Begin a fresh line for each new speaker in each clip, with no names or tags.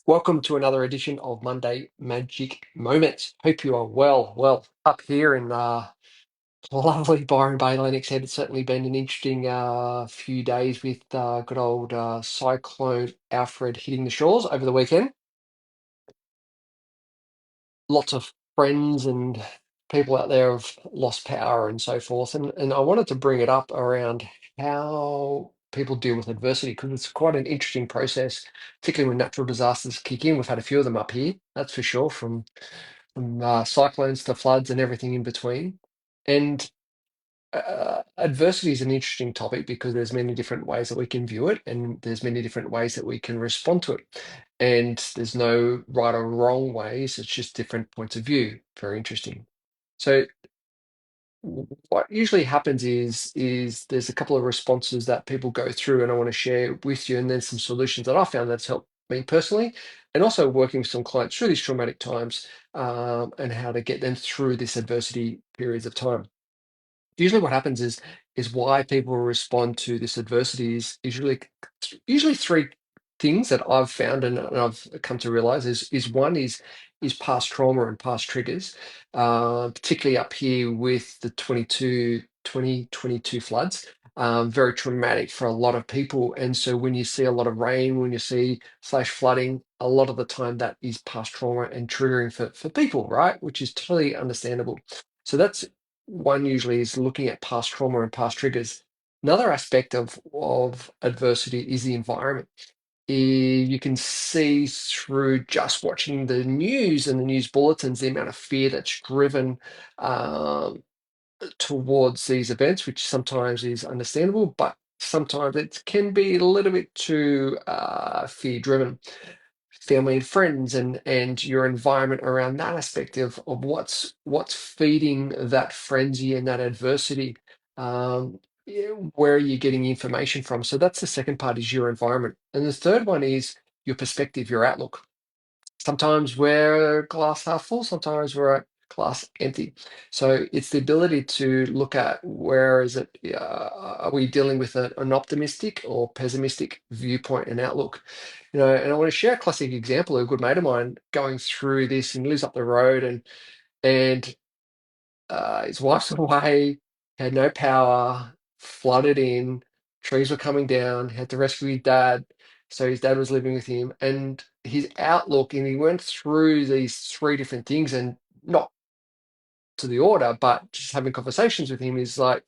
Welcome to another edition of Monday Magic Moments. Hope you are well. Well, up here in lovely Byron Bay, Lennox Head, it's certainly been an interesting few days with good old Cyclone Alfred hitting the shores over the weekend. Lots of friends and people out there have lost power and so forth. And I wanted to bring it up around how people deal with adversity because it's quite an interesting process, particularly when natural disasters kick in. We've had a few of them up here, that's for sure, from cyclones to floods and everything in between. And adversity is an interesting topic because there's many different ways that we can view it, and there's many different ways that we can respond to it. And there's no right or wrong ways; it's just different points of view. Very interesting. So what usually happens is there's a couple of responses that people go through, and I want to share with you, and then some solutions that I found that's helped me personally, and also working with some clients through these traumatic times, and how to get them through this adversity periods of time. Usually what happens is why people respond to this adversity is usually three things that I've found and I've come to realize is one is past trauma and past triggers, particularly up here with the 2022 floods. Very traumatic for a lot of people. And so when you see a lot of rain, when you see flash flooding, a lot of the time that is past trauma and triggering for people, right? Which is totally understandable. So that's one usually is looking at past trauma and past triggers. Another aspect of adversity is the environment. You can see through just watching the news and the news bulletins the amount of fear that's driven um, towards these events, which sometimes is understandable, but sometimes it can be a little bit too fear driven. Family and friends and your environment around that aspect of what's feeding that frenzy and that adversity. Where are you getting information from? So that's the second part is your environment, and the third one is your perspective, your outlook. Sometimes we're glass half full, sometimes we're at glass empty. So it's the ability to look at where is it, are we dealing with an optimistic or pessimistic viewpoint and outlook? And I want to share a classic example of a good mate of mine going through this and lives up the road and his wife's away, had no power, flooded in, trees were coming down, had to rescue his dad. So his dad was living with him, and his outlook, and he went through these three different things, and not to the order, but just having conversations with him is like,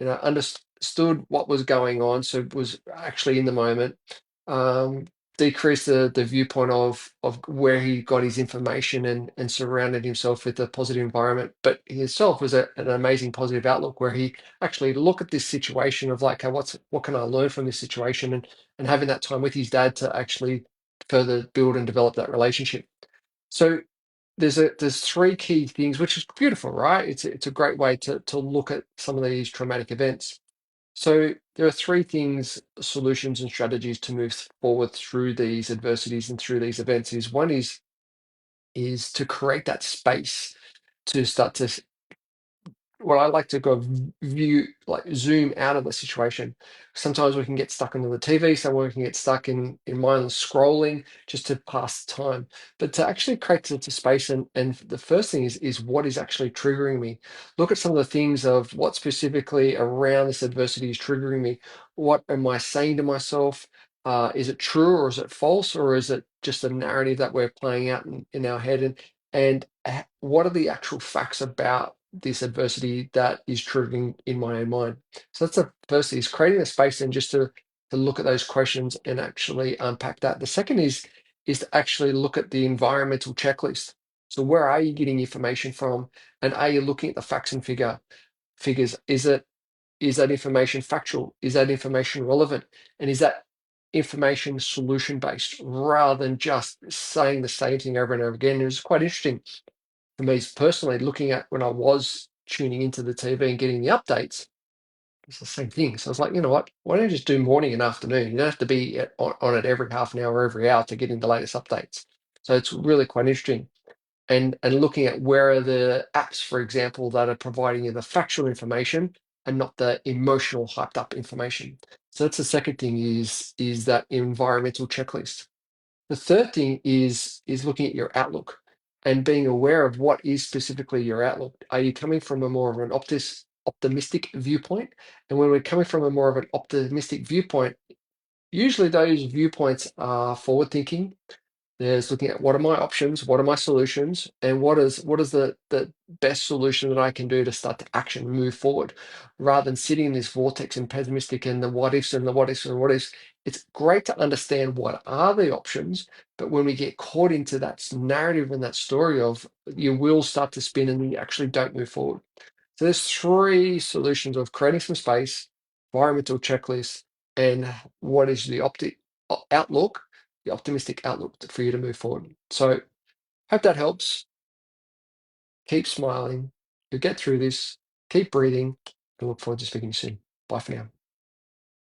understood what was going on, so was actually in the moment. Um, Decreased the viewpoint of where he got his information and surrounded himself with a positive environment. But he himself was an amazing positive outlook where he actually look at this situation of like, okay, what can I learn from this situation and having that time with his dad to actually further build and develop that relationship. So there's three key things, which is beautiful, right? It's a great way to look at some of these traumatic events. So there are three things, solutions and strategies to move forward through these adversities and through these events. Is one is to create that space to start to what I like to go view, like zoom out of the situation. Sometimes we can get stuck into the TV, sometimes we can get stuck in mindless scrolling just to pass the time. But to actually create the space and the first thing is what is actually triggering me. Look at some of the things of what specifically around this adversity is triggering me. What am I saying to myself? Is it true or is it false or is it just a narrative that we're playing out in our head? And what are the actual facts about this adversity that is triggering in my own mind? So that's the first thing, is creating a space and just to look at those questions and actually unpack that. The second is to actually look at the environmental checklist. So where are you getting information from, and are you looking at the facts and figures? Is that information factual? Is that information relevant? And is that information solution based rather than just saying the same thing over and over again? It was quite interesting for me personally, looking at when I was tuning into the TV and getting the updates, it's the same thing. So I was like, you know what? Why don't you just do morning and afternoon? You don't have to be on it every half an hour, every hour to get in the latest updates. So it's really quite interesting. And looking at where are the apps, for example, that are providing you the factual information and not the emotional hyped up information. So that's the second thing is that environmental checklist. The third thing is looking at your outlook and being aware of what is specifically your outlook. Are you coming from a more of an optimistic viewpoint? And when we're coming from a more of an optimistic viewpoint, usually those viewpoints are forward thinking. There's looking at what are my options, what are my solutions, and what is the best solution that I can do to start to action, move forward, rather than sitting in this vortex and pessimistic and the what ifs and the what ifs and what ifs. It's great to understand what are the options, but when we get caught into that narrative and that story of you will start to spin and you actually don't move forward. So there's three solutions of creating some space, environmental checklist, and what is the outlook, the optimistic outlook for you to move forward. So hope that helps. Keep smiling. You'll get through this. Keep breathing. I look forward to speaking to you soon. Bye for now.